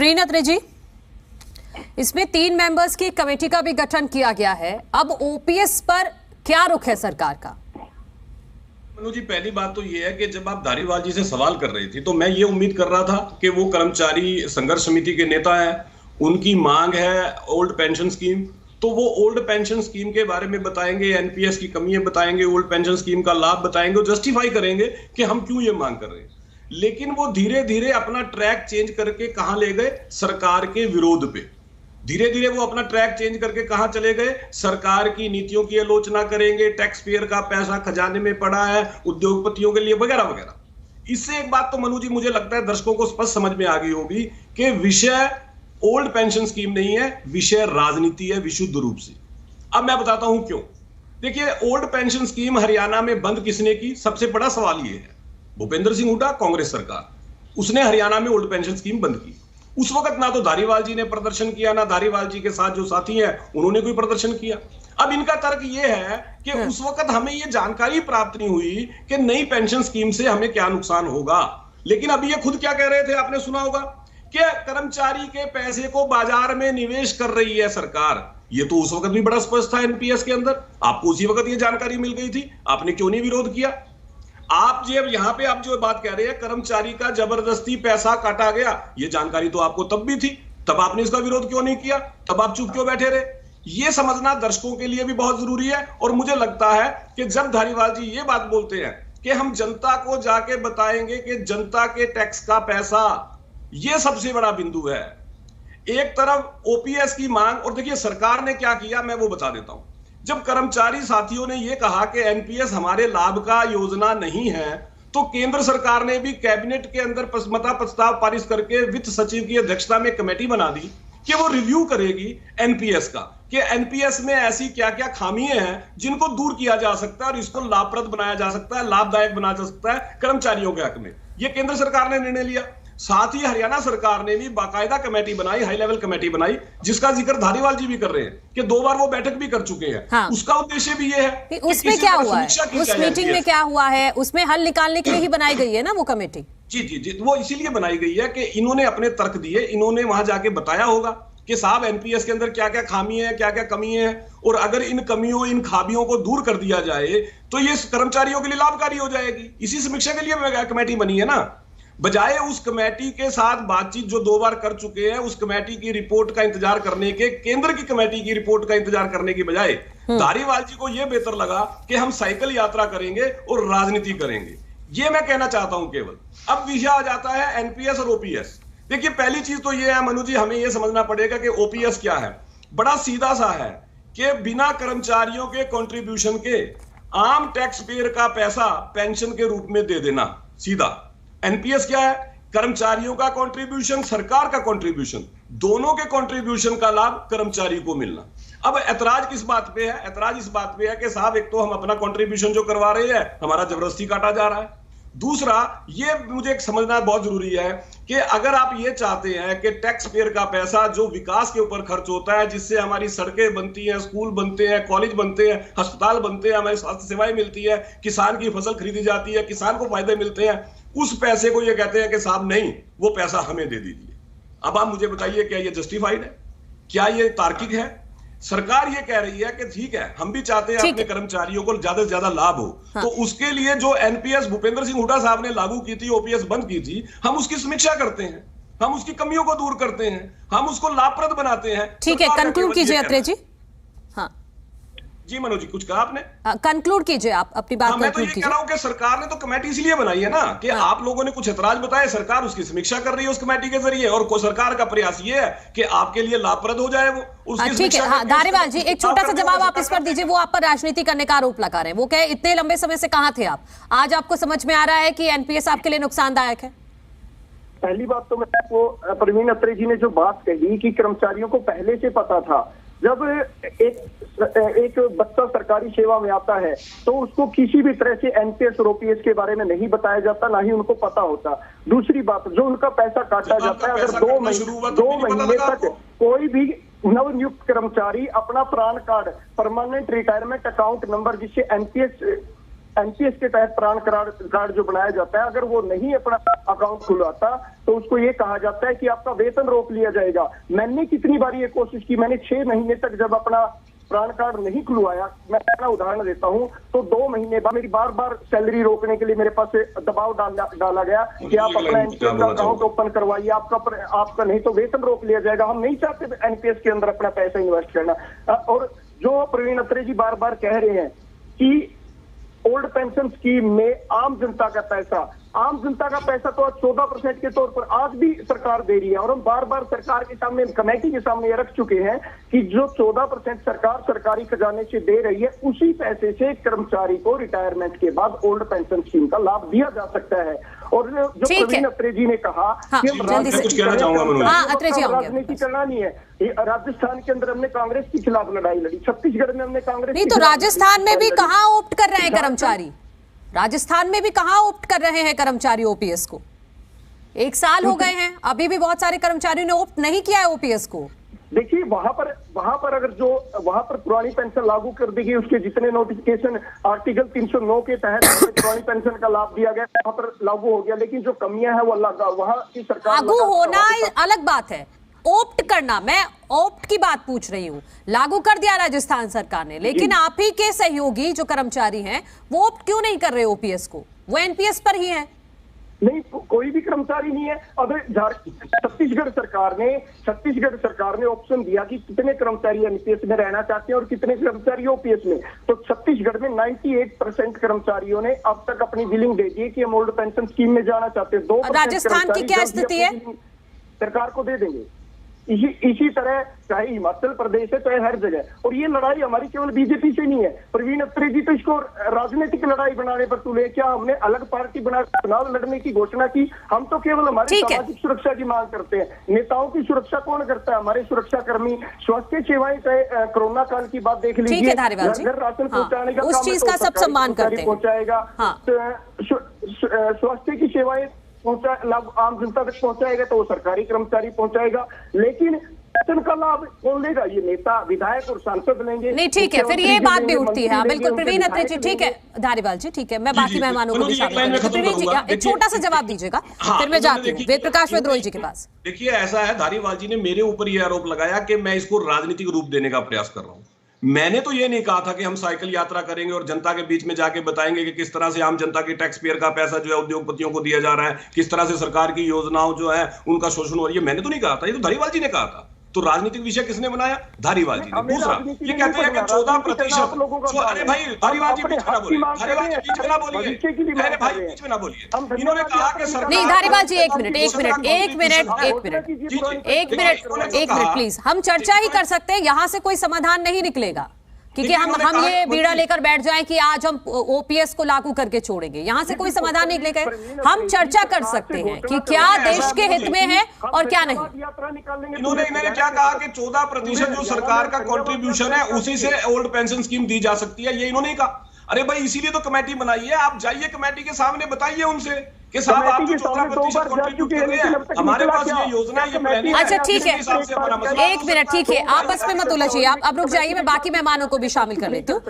श्रीनाथ अत्रे जी, इसमें 3 मेंबर्स की कमेटी का भी गठन किया गया है। अब ओपीएस पर क्या रुख है सरकार का? मनु जी, पहली बात तो ये है कि जब आप धारीवाल जी से सवाल कर रही थी तो मैं ये उम्मीद कर रहा था कि वो कर्मचारी संघर्ष समिति के नेता है, उनकी मांग है ओल्ड पेंशन स्कीम, तो वो ओल्ड पेंशन स्कीम के बारे में बताएंगे, एनपीएस की कमियां बताएंगे, ओल्ड पेंशन स्कीम का लाभ बताएंगे, जस्टिफाई करेंगे कि हम क्यों ये मांग कर रहे हैं। लेकिन वो धीरे धीरे अपना ट्रैक चेंज करके कहां ले गए? सरकार के विरोध पे। धीरे धीरे वो अपना ट्रैक चेंज करके कहां चले गए? सरकार की नीतियों की आलोचना करेंगे, टैक्स पेयर का पैसा खजाने में पड़ा है उद्योगपतियों के लिए, वगैरह वगैरह। इससे एक बात तो मनु जी मुझे लगता है दर्शकों को स्पष्ट समझ में आ गई होगी कि विषय ओल्ड पेंशन स्कीम नहीं है, विषय राजनीति है विशुद्ध रूप से। अब मैं बताता हूं क्यों। देखिए, ओल्ड पेंशन स्कीम हरियाणा में बंद किसने की? सबसे बड़ा सवाल यह है, भूपेंद्र सिंह हुड्डा, कांग्रेस सरकार, उसने हरियाणा में ओल्ड पेंशन स्कीम बंद की। उस वक्त ना तो धारीवाल जी ने प्रदर्शन किया, ना धारीवाल जी के साथ जो साथी हैं उन्होंने कोई प्रदर्शन किया। अब इनका तर्क यह है कि उस वक्त हमें यह जानकारी प्राप्त नहीं हुई कि नई पेंशन स्कीम से हमें क्या नुकसान होगा। लेकिन अभी ये खुद क्या कह रहे थे, आपने सुना होगा कि कर्मचारी के पैसे को बाजार में निवेश कर रही है सरकार। ये तो उस वक्त भी बड़ा स्पष्ट था एनपीएस के अंदर, आपको उसी वक्त ये जानकारी मिल गई थी, आपने क्यों नहीं विरोध किया? आप जब यहां पे आप जो बात कह रहे हैं कर्मचारी का जबरदस्ती पैसा काटा गया, ये जानकारी तो आपको तब भी थी, तब आपने इसका विरोध क्यों नहीं किया? तब आप चुप क्यों बैठे रहे? ये समझना दर्शकों के लिए भी बहुत जरूरी है। और मुझे लगता है कि जब धारीवाल जी ये बात बोलते हैं कि हम जनता को जाके बताएंगे कि जनता के टैक्स का पैसा, ये सबसे बड़ा बिंदु है। एक तरफ ओपीएस की मांग, और देखिए सरकार ने क्या किया मैं वो बता देता हूं। जब कर्मचारी साथियों ने यह कहा कि एनपीएस हमारे लाभ का योजना नहीं है, तो केंद्र सरकार ने भी कैबिनेट के अंदर मता प्रस्ताव पारित करके वित्त सचिव की अध्यक्षता में कमेटी बना दी कि वो रिव्यू करेगी एनपीएस का, कि एनपीएस में ऐसी क्या क्या खामियां हैं जिनको दूर किया जा सकता है और इसको लाभप्रद बनाया जा सकता है, लाभदायक बनाया जा सकता है कर्मचारियों के हक में। यह केंद्र सरकार ने निर्णय लिया। साथ ही हरियाणा सरकार ने भी बाकायदा कमेटी बनाई, हाई लेवल कमेटी बनाई, जिसका जिक्र धारीवाल जी भी कर रहे हैं कि 2 बार वो बैठक भी कर चुके हैं। हाँ। उसका उद्देश्य भी ये है उसमें क्या हुआ है, उस मीटिंग में क्या हुआ है, उसमें हल निकालने के लिए ही बनाई गई है ना वो कमेटी। जी जी जी, वो इसीलिए बनाई गई है कि इन्होंने अपने तर्क दिए, इन्होंने वहां जाके बताया होगा कि साहब एनपीएस के अंदर क्या क्या खामी है, क्या क्या कमी है, और अगर इन कमियों इन खामियों को दूर कर दिया जाए तो ये कर्मचारियों के लिए लाभकारी हो जाएगी। इसी समीक्षा के लिए कमेटी बनी है ना। बजाय उस कमेटी के साथ बातचीत जो 2 बार कर चुके हैं, उस कमेटी की रिपोर्ट का इंतजार करने के, केंद्र की कमेटी की रिपोर्ट का इंतजार करने की बजाय धारीवाल जी को यह बेहतर लगा कि हम साइकिल यात्रा करेंगे और राजनीति करेंगे। ये मैं कहना चाहता हूं केवल। अब विषय आ जाता है एनपीएस और ओपीएस। देखिए, पहली चीज तो यह है मनु जी, हमें यह समझना पड़ेगा कि ओपीएस क्या है। बड़ा सीधा सा है कि बिना कर्मचारियों के कंट्रीब्यूशन के आम टैक्स पेयर का पैसा पेंशन के रूप में दे देना, सीधा। एनपीएस क्या है? कर्मचारियों का कंट्रीब्यूशन, सरकार का कंट्रीब्यूशन, दोनों के कंट्रीब्यूशन का लाभ कर्मचारी को मिलना। अब ऐतराज किस बात पे है? ऐतराज इस बात पे है कि साहब एक तो हम अपना कंट्रीब्यूशन जो करवा रहे हैं हमारा जबरदस्ती काटा जा रहा है। दूसरा, ये मुझे समझना बहुत जरूरी है कि अगर आप ये चाहते हैं कि टैक्स पेयर का पैसा जो विकास के ऊपर खर्च होता है, जिससे हमारी सड़कें बनती हैं, स्कूल बनते हैं, कॉलेज बनते हैं, अस्पताल बनते हैं, हमारी स्वास्थ्य सेवाएं मिलती है, किसान की फसल खरीदी जाती है, किसान को फायदे मिलते हैं, उस पैसे को ये कहते हैं कि साहब नहीं, वो पैसा हमें दे दीजिए। अब आप मुझे बताइए, क्या ये जस्टिफाइड है? क्या ये तार्किक है? सरकार ये कह रही है कि ठीक है, हम भी चाहते हैं अपने कर्मचारियों को ज्यादा से ज्यादा लाभ हो। हाँ। तो उसके लिए जो एनपीएस भूपेंद्र सिंह हुड्डा साहब ने लागू की थी, ओपीएस बंद की थी, हम उसकी समीक्षा करते हैं, हम उसकी कमियों को दूर करते हैं, हम उसको लाभप्रद बनाते हैं। ठीक है, कंक्लूड कीजिए अत्रे जी। हाँ जी मनु जी, कुछ कहा आपने? कंक्लूड कीजिए आप अपनी बात। मैं तो ये कह रहा हूं कि सरकार ने तो कमेटी इसलिए बनाई है ना कि आप लोगों ने कुछ ऐतराज बताए, सरकार उसकी समीक्षा कर रही है उस कमेटी के जरिए, और सरकार का प्रयास ये है कि आपके लिए लाभप्रद हो जाए वो। ठीक है, हाँ धारीवाल जी, एक छोटा सा जवाब आप इस पर दीजिए। वो आप पर राजनीति करने का आरोप लगा रहे हैं, वो कहे इतने लंबे समय से कहां थे आप, आज आपको समझ में आ रहा है कि एनपीएस आपके लिए नुकसानदायक है? पहली बात तो मैं आपको प्रवीण अत्रे जी ने जो बात कही कि कर्मचारियों को पहले से पता था, जब एक बच्चा सरकारी सेवा में आता है तो उसको किसी भी तरह से एनपीएस और ओपीएस के बारे में नहीं बताया जाता, ना ही उनको पता होता। दूसरी बात, जो उनका पैसा काटा जाता है, अगर 2 महीने तक कोई भी नवनियुक्त कर्मचारी अपना प्राण card, permanent retirement account number, जिससे एनपीएस एनपीएस के तहत प्राण कार्ड जो बनाया जाता है, अगर वो नहीं अपना अकाउंट खुलवाता तो उसको ये कहा जाता है कि आपका वेतन रोक लिया जाएगा। मैंने कितनी बार ये कोशिश की, मैंने 6 महीने तक जब अपना प्राण कार्ड नहीं खुलवाया, मैं अपना उदाहरण देता हूं, तो 2 महीने बाद मेरी बार बार सैलरी रोकने के लिए मेरे पास दबाव डाला गया कि आप अपना एनपीएस का अकाउंट ओपन करवाइए, आपका नहीं तो वेतन रोक लिया जाएगा। हम नहीं चाहते एनपीएस के अंदर अपना पैसा इन्वेस्ट करना। और जो प्रवीण अत्रे जी बार बार कह रहे हैं कि ओल्ड पेंशन स्कीम में आम जनता का पैसा तो आज 14% के तौर पर आज भी सरकार दे रही है, और हम बार बार सरकार के सामने, कमेटी के सामने रख चुके हैं कि जो 14% सरकार सरकारी खजाने से दे रही है, उसी पैसे से कर्मचारी को रिटायरमेंट के बाद ओल्ड पेंशन स्कीम का लाभ दिया जा सकता है। और जो प्रवीण अत्रे जी ने कहा कि हम राजनीति करना नहीं है, राजस्थान के अंदर हमने कांग्रेस के खिलाफ लड़ाई लड़ी, छत्तीसगढ़ में हमने कांग्रेस नहीं, तो राजस्थान में भी कहाँ ऑप्ट कर रहे हैं कर्मचारी? राजस्थान में भी कहाँ ऑप्ट कर रहे हैं कर्मचारी ओपीएस को? 1 साल हो गए हैं, अभी भी बहुत सारे कर्मचारियों ने ऑप्ट नहीं किया है ओपीएस को। देखिए वहां पर अगर जो वहां पर पुरानी पेंशन लागू कर दी गई, उसके जितने नोटिफिकेशन आर्टिकल 309 के तहत पुरानी पेंशन का लाभ दिया गया, वहां पर लागू हो गया, लेकिन जो कमियां हैं वो अलग, वहां की सरकार लागू होना अलग बात है, ऑप्ट करना, मैं ऑप्ट की बात पूछ रही हूँ। लागू कर दिया राजस्थान सरकार ने, लेकिन आप ही के सहयोगी जो कर्मचारी हैं वो ऑप्ट क्यों नहीं कर रहे ओपीएस को? वो एनपीएस पर ही है। नहीं, कोई भी कर्मचारी नहीं है। अब छत्तीसगढ़ सरकार ने ऑप्शन दिया कि कितने कर्मचारी एनपीएस में रहना चाहते हैं और कितने कर्मचारी ओपीएस में। तो छत्तीसगढ़ में 98% कर्मचारियों ने अब तक अपनी विलिंग दे दी है कि हम ओल्ड पेंशन स्कीम में जाना चाहते हैं। 2% राजस्थान की क्या स्थिति है? सरकार को दे देंगे। इसी तरह चाहे हिमाचल प्रदेश है, चाहे हर जगह। और ये लड़ाई हमारी केवल बीजेपी से नहीं है। प्रवीण अत्रे जी तो इसको राजनीतिक लड़ाई बनाने पर तुले। क्या हमने अलग पार्टी बना चुनाव लड़ने की घोषणा की? हम तो केवल हमारी सामाजिक सुरक्षा की मांग करते हैं। नेताओं की सुरक्षा कौन करता है? हमारे सुरक्षा कर्मी। स्वास्थ्य सेवाएं, चाहे कोरोना काल की बात देख लीजिए, घर राशन पहुंचाने का उस चीज का सब सम्मान करते हैं, पहुंचाएगा। स्वास्थ्य की सेवाएं लाभ आम जनता तक पहुंचाएगा तो वो सरकारी कर्मचारी पहुंचाएगा। लेकिन पेंशन का लाभ कौन लेगा? ये नेता, विधायक और सांसद लेंगे। नहीं, ठीक है, फिर ये बात भी उठती है। बिल्कुल प्रवीण अत्रे जी, ठीक है, धारीवाल जी, ठीक है, मैं बाकी मेहमानों को भी शामिल करूंगी। प्रवीण जी एक छोटा सा जवाब दीजिएगा, फिर मैं जाती हूँ वेद प्रकाश विद्रोही जी के पास। देखिए ऐसा है, धारीवाल जी ने मेरे ऊपर यह आरोप लगाया कि मैं इसको राजनीतिक रूप देने का प्रयास कर रहा हूँ। मैंने तो ये नहीं कहा था कि हम साइकिल यात्रा करेंगे और जनता के बीच में जाके बताएंगे कि किस तरह से आम जनता की टैक्स पेयर का पैसा जो है उद्योगपतियों को दिया जा रहा है, किस तरह से सरकार की योजनाओं जो है उनका शोषण हो रही है। मैंने तो नहीं कहा था, ये तो धारीवाल जी ने कहा था। तो राजनीतिक विषय किसने बनाया? धारीवाल जी ने। दूसरा, ये कहते हैं कि 14%। अरे भाई धारीवाल जी बीच में ना बोलिए, धारीवाल जी बीच में ना बोलिए, अरे भाई बीच में ना बोलिए। इन्होंने कहा कि सरकार नहीं, धारीवाल जी एक मिनट प्लीज, हम चर्चा ही कर सकते हैं, यहाँ से कोई समाधान नहीं निकलेगा, क्योंकि हम ये बीड़ा लेकर बैठ जाएं कि आज हम ओपीएस को लागू करके छोड़ेंगे, यहाँ से कोई समाधान नहीं निकलेगा। हम चर्चा कर सकते हैं कि क्या देश के हित में है और क्या नहीं। इन्होंने क्या कहा कि 14% जो सरकार का कंट्रीब्यूशन है उसी से ओल्ड पेंशन स्कीम दी जा सकती है, ये इन्होंने कहा। अरे भाई इसीलिए तो कमेटी बनाई है, आप जाइए कमेटी के सामने बताइए उनसे कि साहब आप जो 14% कंट्रीब्यूट कर रहे हैं, हमारे पास ये योजना, ये प्लानिंग है। अच्छा ठीक है, एक मिनट, ठीक है, आपस में मत उलझिए, आप अब रुक जाइए, मैं बाकी मेहमानों को भी शामिल कर लेती हूँ।